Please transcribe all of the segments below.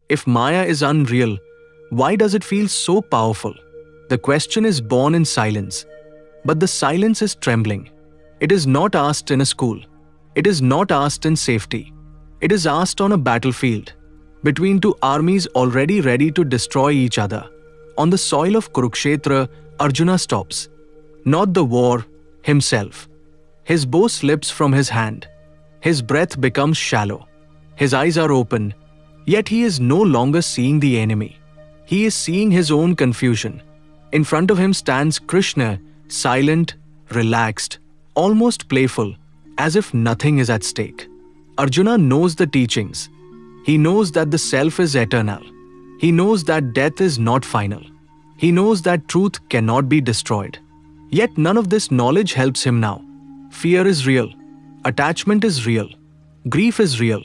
If Maya is unreal, why does it feel so powerful? The question is born in silence, but the silence is trembling. It is not asked in a school. It is not asked in safety. It is asked on a battlefield, between two armies already ready to destroy each other. On the soil of Kurukshetra, Arjuna stops. Not the war, himself. His bow slips from his hand. His breath becomes shallow. His eyes are open, yet he is no longer seeing the enemy. He is seeing his own confusion. In front of him stands Krishna, silent, relaxed, almost playful, as if nothing is at stake. Arjuna knows the teachings. He knows that the self is eternal. He knows that death is not final. He knows that truth cannot be destroyed. Yet none of this knowledge helps him now. Fear is real. Attachment is real. Grief is real.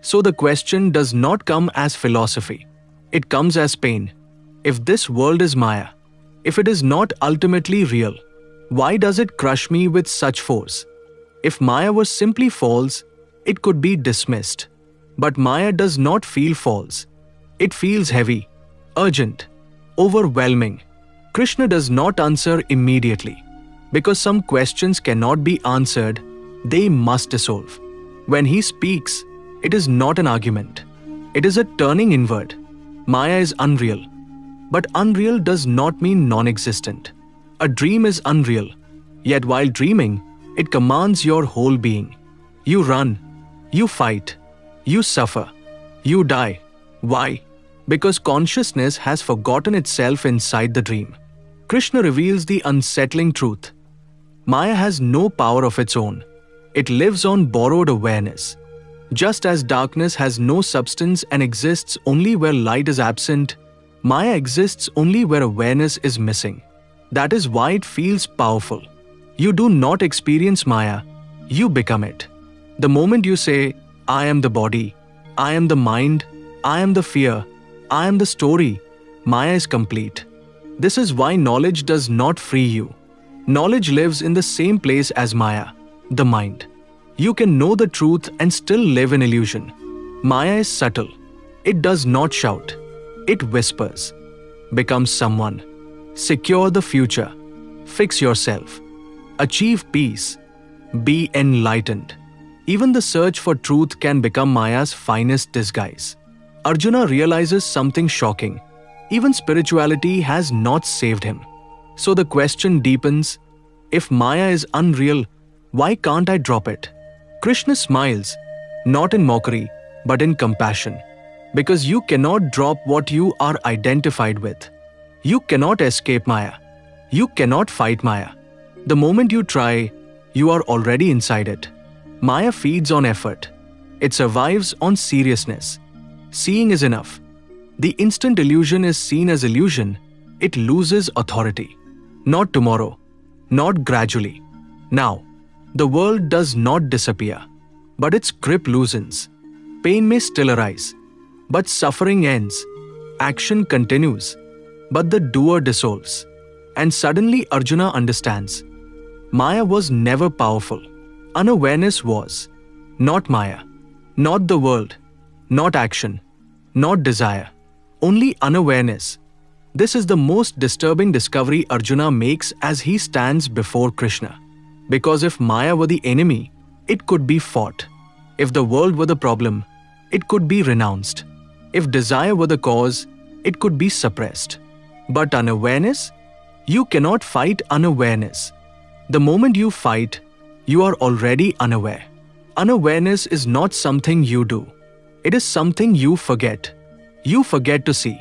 So the question does not come as philosophy. It comes as pain. If this world is Maya, if it is not ultimately real, why does it crush me with such force? If Maya was simply false, it could be dismissed. But Maya does not feel false. It feels heavy, urgent, overwhelming. Krishna does not answer immediately. Because some questions cannot be answered, they must dissolve. When he speaks, it is not an argument. It is a turning inward. Maya is unreal. But unreal does not mean non-existent. A dream is unreal. Yet while dreaming, it commands your whole being. You run. You fight. You suffer. You die. Why? Because consciousness has forgotten itself inside the dream. Krishna reveals the unsettling truth. Maya has no power of its own. It lives on borrowed awareness. Just as darkness has no substance and exists only where light is absent, Maya exists only where awareness is missing. That is why it feels powerful. You do not experience Maya, you become it. The moment you say, I am the body, I am the mind, I am the fear, I am the story, Maya is complete. This is why knowledge does not free you. Knowledge lives in the same place as Maya, the mind. You can know the truth and still live in illusion. Maya is subtle. It does not shout. It whispers. Become someone. Secure the future. Fix yourself. Achieve peace. Be enlightened. Even the search for truth can become Maya's finest disguise. Arjuna realizes something shocking. Even spirituality has not saved him. So the question deepens, if Maya is unreal, why can't I drop it? Krishna smiles, not in mockery, but in compassion. Because you cannot drop what you are identified with. You cannot escape Maya. You cannot fight Maya. The moment you try, you are already inside it. Maya feeds on effort. It survives on seriousness. Seeing is enough. The instant illusion is seen as illusion, it loses authority. Not tomorrow, not gradually. Now, the world does not disappear, but its grip loosens. Pain may still arise, but suffering ends. Action continues, but the doer dissolves. And suddenly Arjuna understands. Maya was never powerful. Unawareness was. Not Maya, not the world, not action, not desire. Only unawareness. This is the most disturbing discovery Arjuna makes as he stands before Krishna. Because if Maya were the enemy, it could be fought. If the world were the problem, it could be renounced. If desire were the cause, it could be suppressed. But unawareness? You cannot fight unawareness. The moment you fight, you are already unaware. Unawareness is not something you do. It is something you forget. You forget to see.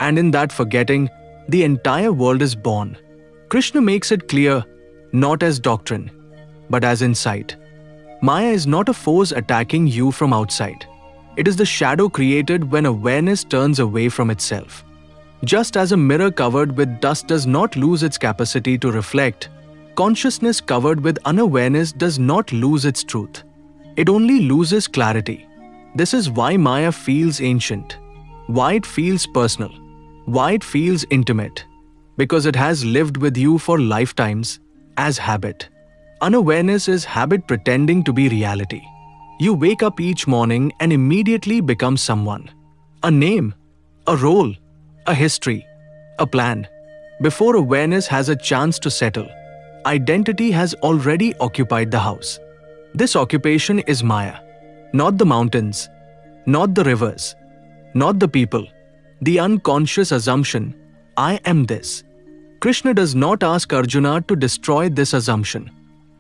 And in that forgetting, the entire world is born. Krishna makes it clear, not as doctrine, but as insight. Maya is not a force attacking you from outside. It is the shadow created when awareness turns away from itself. Just as a mirror covered with dust does not lose its capacity to reflect, consciousness covered with unawareness does not lose its truth. It only loses clarity. This is why Maya feels ancient, why it feels personal, why it feels intimate. Because it has lived with you for lifetimes as habit. Unawareness is habit pretending to be reality. You wake up each morning and immediately become someone. A name, a role, a history, a plan. Before awareness has a chance to settle, identity has already occupied the house. This occupation is Maya, not the mountains, not the rivers, not the people. The unconscious assumption, I am this. Krishna does not ask Arjuna to destroy this assumption.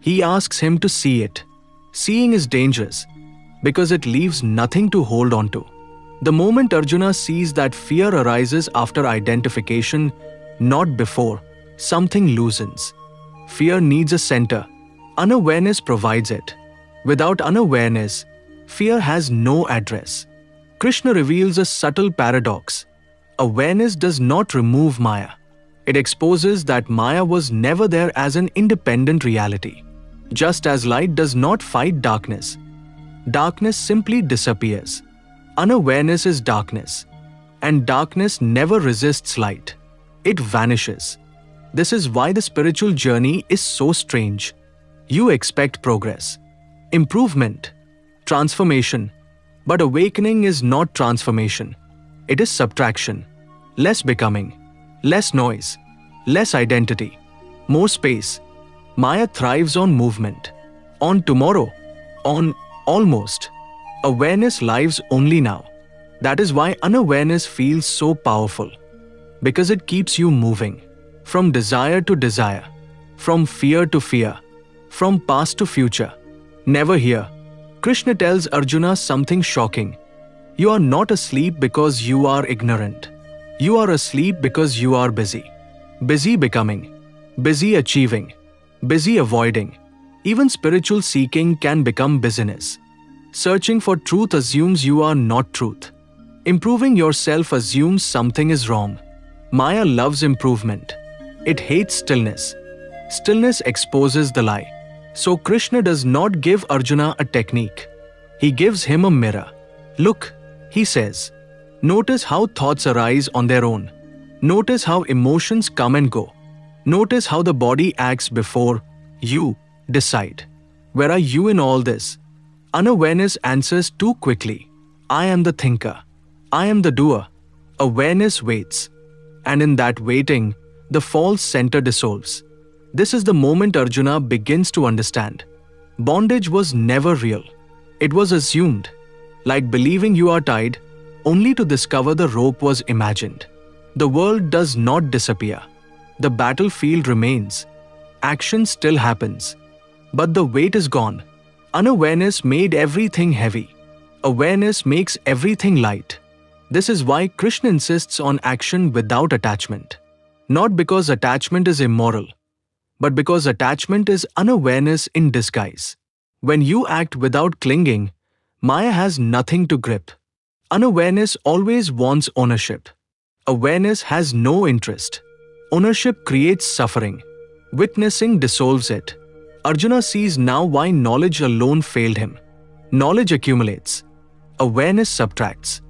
He asks him to see it. Seeing is dangerous because it leaves nothing to hold on to. The moment Arjuna sees that fear arises after identification, not before, something loosens. Fear needs a center. Unawareness provides it. Without unawareness, fear has no address. Krishna reveals a subtle paradox. Awareness does not remove Maya. It exposes that Maya was never there as an independent reality. Just as light does not fight darkness, darkness simply disappears. Unawareness is darkness, and darkness never resists light. It vanishes. This is why the spiritual journey is so strange. You expect progress, improvement, transformation, but awakening is not transformation. It is subtraction. Less becoming, less noise, less identity, more space. Maya thrives on movement, on tomorrow, on almost. Awareness lives only now. That is why unawareness feels so powerful. Because it keeps you moving, from desire to desire, from fear to fear, from past to future. Never here. Krishna tells Arjuna something shocking. You are not asleep because you are ignorant. You are asleep because you are busy. Busy becoming, busy achieving, busy avoiding. Even spiritual seeking can become busyness. Searching for truth assumes you are not truth. Improving yourself assumes something is wrong. Maya loves improvement. It hates stillness. Stillness exposes the lie. So Krishna does not give Arjuna a technique. He gives him a mirror. Look, he says. Notice how thoughts arise on their own. Notice how emotions come and go. Notice how the body acts before you decide. Where are you in all this? Unawareness answers too quickly. I am the thinker. I am the doer. Awareness waits. And in that waiting, the false center dissolves. This is the moment Arjuna begins to understand. Bondage was never real. It was assumed. Like believing you are tied, only to discover the rope was imagined. The world does not disappear. The battlefield remains. Action still happens. But the weight is gone. Unawareness made everything heavy. Awareness makes everything light. This is why Krishna insists on action without attachment. Not because attachment is immoral, but because attachment is unawareness in disguise. When you act without clinging, Maya has nothing to grip. Unawareness always wants ownership. Awareness has no interest. Ownership creates suffering. Witnessing dissolves it. Arjuna sees now why knowledge alone failed him. Knowledge accumulates. Awareness subtracts.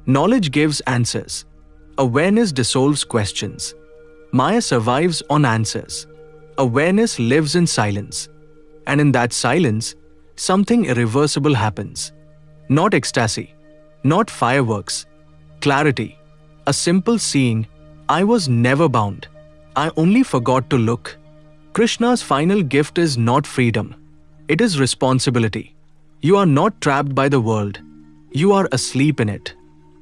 Knowledge gives answers. Awareness dissolves questions. Maya survives on answers. Awareness lives in silence. And in that silence, something irreversible happens. Not ecstasy. Not fireworks. Clarity. A simple seeing, I was never bound. I only forgot to look. Krishna's final gift is not freedom. It is responsibility. You are not trapped by the world. You are asleep in it.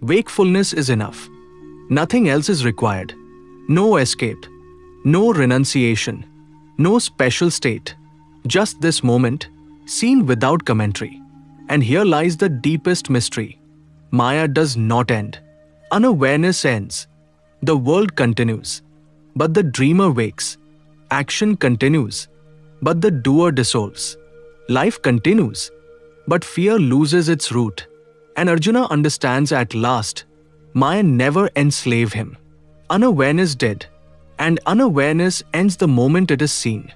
Wakefulness is enough. Nothing else is required. No escape. No renunciation. No special state. Just this moment, seen without commentary. And here lies the deepest mystery. Maya does not end. Unawareness ends. The world continues. But the dreamer wakes. Action continues. But the doer dissolves. Life continues. But fear loses its root. And Arjuna understands at last, Maya never enslaved him. Unawareness did. And unawareness ends the moment it is seen.